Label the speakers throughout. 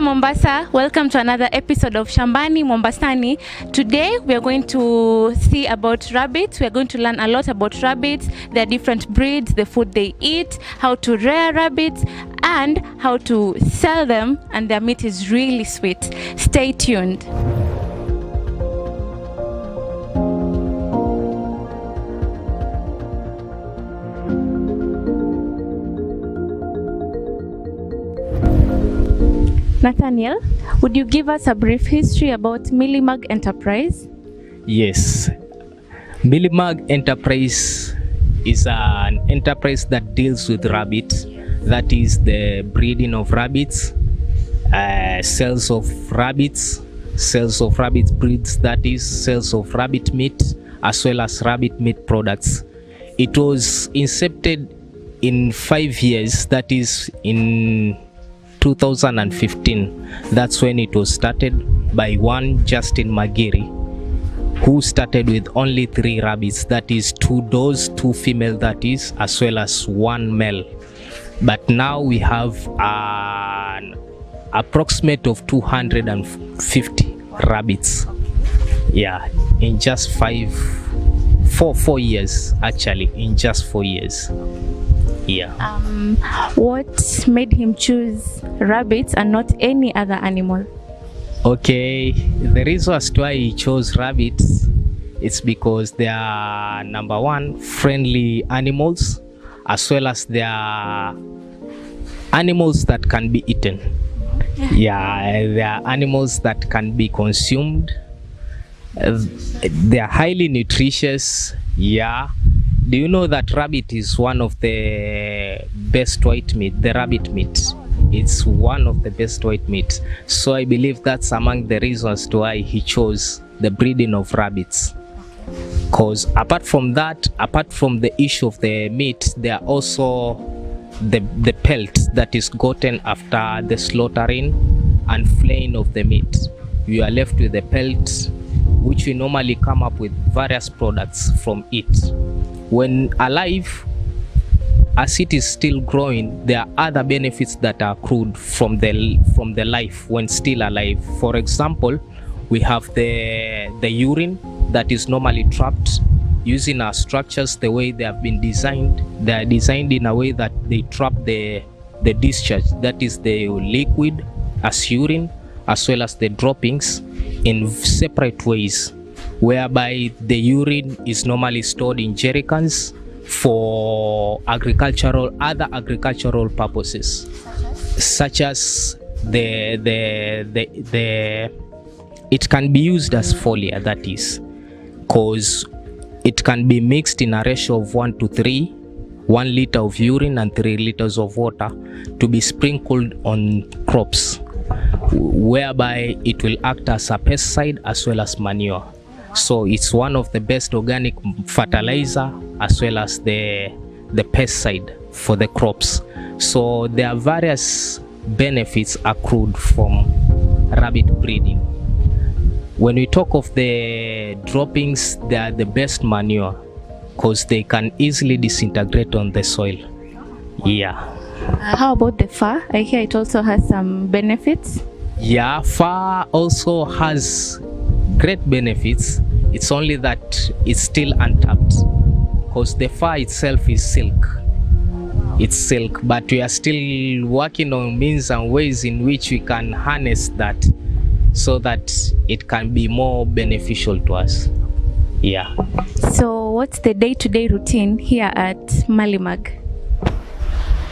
Speaker 1: Mombasa, welcome to another episode of Shambani Mombasani. Today we are going to see about rabbits. We are going to learn a lot about rabbits, their different breeds, the food they eat, how to rear rabbits, and how to sell them, and their meat is really sweet. Stay tuned. Nathaniel, would you give us a brief history about Millimag Enterprise?
Speaker 2: Yes, Millimag Enterprise is an enterprise that deals with rabbits, that is the breeding of rabbits, sales of rabbits breeds, that is sales of rabbit meat, as well as rabbit meat products. It was incepted in 5 years, that is in 2015. That's when it was started by one Justin Magiri, who started with only 3 rabbits, that is 2 does, 2 female, that is, as well as 1 male. But now we have an approximate of 250 rabbits, yeah, in just 4 years, actually, in just 4 years. Yeah.
Speaker 1: What made him choose rabbits and not any other animal?
Speaker 2: Okay, the reason as to why he chose rabbits, it's because they are, number one, friendly animals, as well as they are animals that can be eaten. Yeah, they are animals that can be consumed. They are highly nutritious. Yeah. Do you know that rabbit is one of the best white meat, the rabbit meat? It's one of the best white meat. So I believe that's among the reasons to why he chose the breeding of rabbits. Because apart from that, apart from the issue of the meat, there are also the pelt that is gotten after the slaughtering and flaying of the meat. You are left with the pelt, which we normally come up with various products from it. When alive, as it is still growing, there are other benefits that are accrued from the life when still alive. For example, we have the urine that is normally trapped using our structures the way they have been designed. They are designed in a way that they trap the discharge, that is the liquid as urine, as well as the droppings in separate ways, whereby the urine is normally stored in jerry cans for other agricultural purposes, such as it can be used as foliar, that is, because it can be mixed in a ratio of 1 to 3, 1 liter of urine and 3 liters of water, to be sprinkled on crops, whereby it will act as a pesticide as well as manure. So it's one of the best organic fertilizer as well as the pesticide for the crops. So there are various benefits accrued from rabbit breeding. When we talk of the droppings, they are the best manure because they can easily disintegrate on the soil. Yeah.
Speaker 1: How about the fur? I hear it also has some benefits.
Speaker 2: Yeah, fur also has great benefits. It's only that it's still untapped because the fur itself is silk. It's silk, but we are still working on means and ways in which we can harness that so that it can be more beneficial to us. Yeah.
Speaker 1: So what's the day-to-day routine here at Millimag?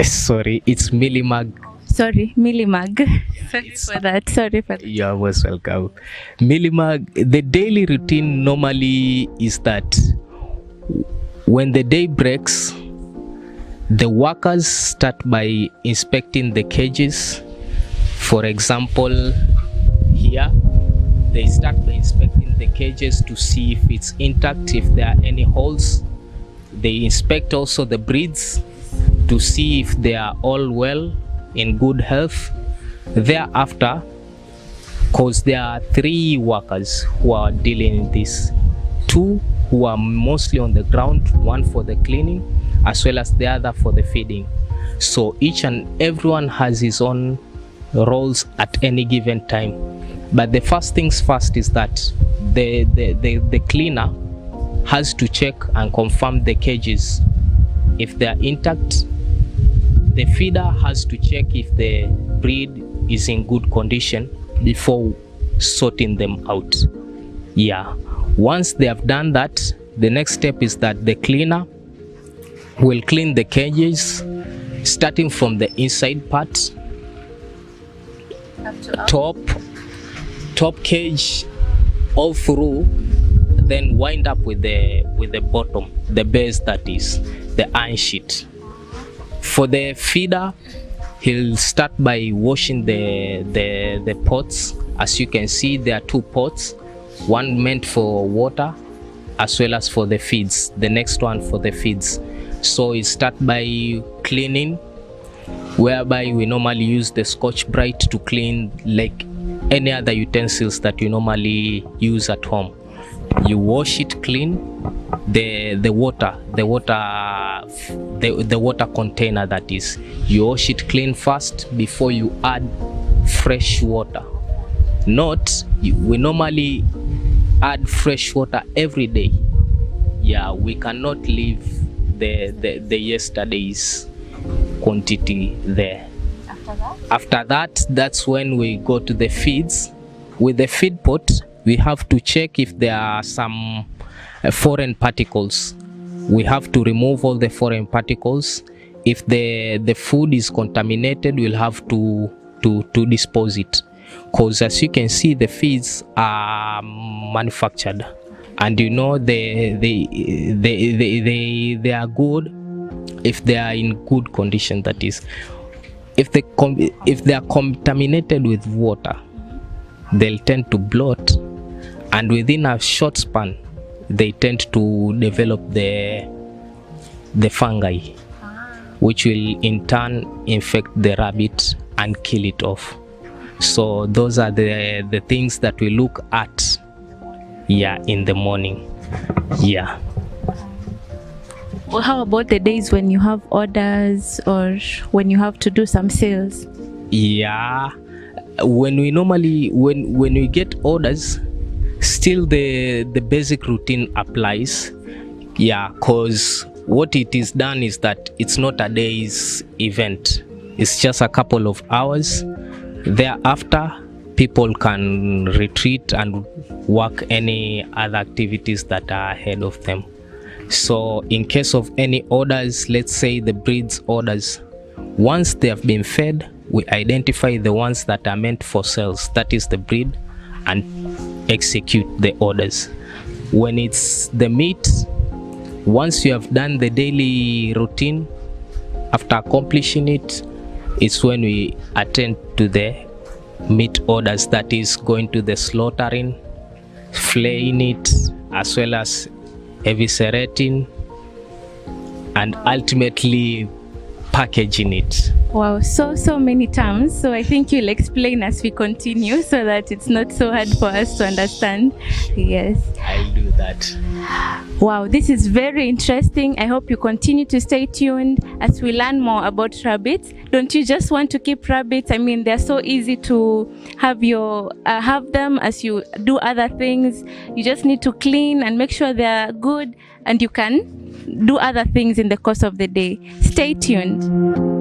Speaker 2: Sorry, it's Millimag.
Speaker 1: Sorry, Millimag. Sorry for that.
Speaker 2: You are most welcome. Millimag, the daily routine normally is that when the day breaks, the workers start by inspecting the cages. For example, here, they start by inspecting the cages to see if it's intact, if there are any holes. They inspect also the breeds to see if they are all well, in good health. Thereafter, because there are 3 workers who are dealing in this, 2 who are mostly on the ground, 1 for the cleaning as well as the other for the feeding. So each and everyone has his own rolls at any given time. But the first things first is that the cleaner has to check and confirm the cages if they are intact. The feeder has to check if the breed is in good condition before sorting them out. Yeah, once they have done that, the next step is that the cleaner will clean the cages, starting from the inside part, top cage, all through, then wind up with the bottom, the base, that is the iron sheet. For the feeder, he'll start by washing the pots. As you can see, there are 2 pots, one meant for water as well as for the feeds, the next one for the feeds. So we start by cleaning, whereby we normally use the Scotch Brite to clean like any other utensils that you normally use at home. You wash it clean, the water container, that is, you wash it clean first before you add fresh water. We normally add fresh water every day. Yeah, we cannot leave the yesterday's quantity there. After that, that's when we go to the feeds. With the feed pot, we have to check if there are some foreign particles. We have to remove all the foreign particles. If the food is contaminated, we'll have to dispose it, because as you can see, the feeds are manufactured, and you know they are good if they are in good condition. That is, if they are contaminated with water, they'll tend to bloat, and within a short span they tend to develop the fungi, which will in turn infect the rabbit and kill it off. So those are the things that we look at, yeah, in the morning. Yeah.
Speaker 1: Well, how about the days when you have orders or when you have to do some sales?
Speaker 2: Yeah, when we get orders, still the basic routine applies. Yeah, because what it is done is that it's not a day's event, it's just a couple of hours. Thereafter, people can retreat and work any other activities that are ahead of them. So in case of any orders, let's say the breeds orders, once they have been fed, we identify the ones that are meant for sales, that is the breed, and execute the orders. When it's the meat, once you have done the daily routine, after accomplishing it, it's when we attend to the meat orders, that is going to the slaughtering, flaying it, as well as eviscerating, and ultimately packaging it.
Speaker 1: Wow, so many terms. So I think you'll explain as we continue so that it's not so hard for us to understand. Yes,
Speaker 2: I'll do that.
Speaker 1: Wow, this is very interesting. I hope you continue to stay tuned as we learn more about rabbits. Don't you just want to keep rabbits? I mean, they're so easy to have them as you do other things. You just need to clean and make sure they're good, and you can do other things in the course of the day. Stay tuned.